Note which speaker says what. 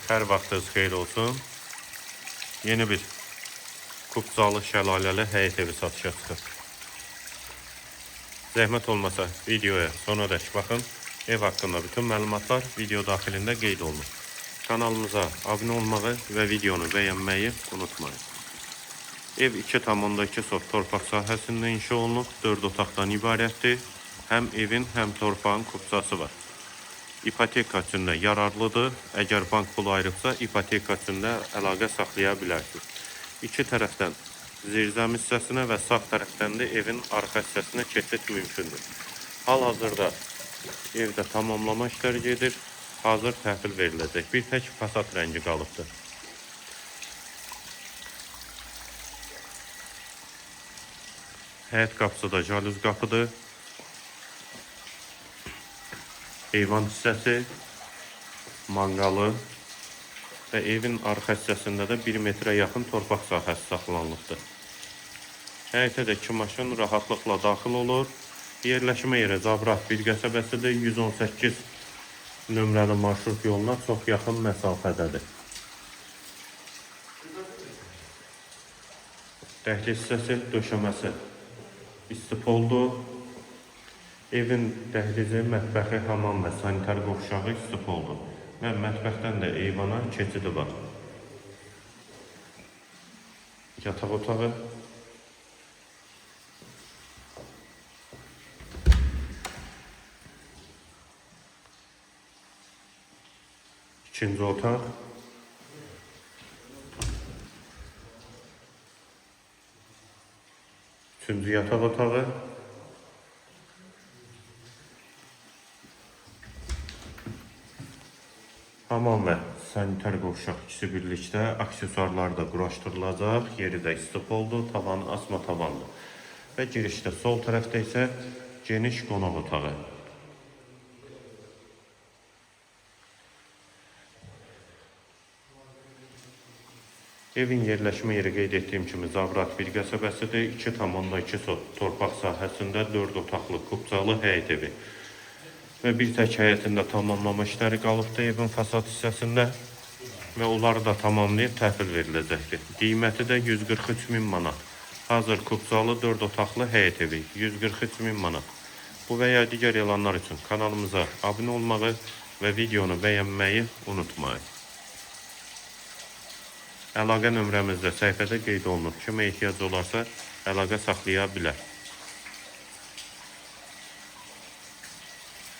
Speaker 1: Hər vaxtınız xeyir olsun. Yeni bir Kubzalı şəlaləli həyət evi satışa çıxıb. Zəhmət olmasa videoya sonadək baxın. Ev haqqında bütün məlumatlar video daxilində qeyd olunur. Kanalımıza abunə olmağı və videonu bəyənməyi unutmayın. Ev 2,2 sot torpaq sahəsində inşa olunub, 4 otaqdan ibarətdir. Həm evin, həm torpağın kubzası var. İpoteka üçün də yararlıdır. Əgər bank pulu ayırıbsa, ipoteka üçün də əlaqə saxlaya bilərsiniz. İki tərəfdən zirzəm hissəsinə və sağ tərəfdən də evin arxa hissəsinə keçid mümkündür. Hal-hazırda evdə tamamlama işləri gedir. Hazır təhvil veriləcək. Bir tək fasad rəngi qalıbdır. Həyət qapısı da jalüz qapıdır. Eyvan hissəsi, manqalı və evin arxa hissəsində də 1 metrə yaxın torpaq sahəsi saxlanılıbdır. Həyətə də 2 maşın rahatlıqla daxil olur. Yerləşmə yeri Zabrat bir qəsəbəsidir. 118 nömrəli marşrut yoluna çox yaxın məsafədədir. Dəhliz hissəsi, döşəməsi istipoldur. Evin dəhlizi, mətbəxi, hamam və sanitar qovşağı istipoldur. Və mətbəxdən də eyvana keçidi var. Yataq otağı. İkinci otaq. Üçüncü yataq otağı. Hamam və sanitar qovşaq ikisi birlikdə aksesuarlar da quraşdırılacaq. Yeri də istipoldur, tavanı asma tavandır. Və girişdə sol tərəfdə isə geniş qonaq otağı. Evin yerləşmə yeri qeyd etdiyim kimi Zabrat bir qəsəbəsidir. 2,2 sot torpaq sahəsində 4 otaqlı kubzalı həyət evi. Və bir tək həyətində tamamlama işləri qalıbdır evin fasad hissəsində və onları da tamamlayıb təhvil veriləcəkdir. Qiyməti də 143.000 manat. Hazır kubzalı 4 otaqlı həyət evi 143.000 manat. Bu və ya digər elanlar üçün kanalımıza abunə olmağı və videonu bəyənməyi unutmayın. Əlaqə nömrəmizdə səhifədə qeyd olunur. Kimə ehtiyac olarsa əlaqə saxlaya bilər.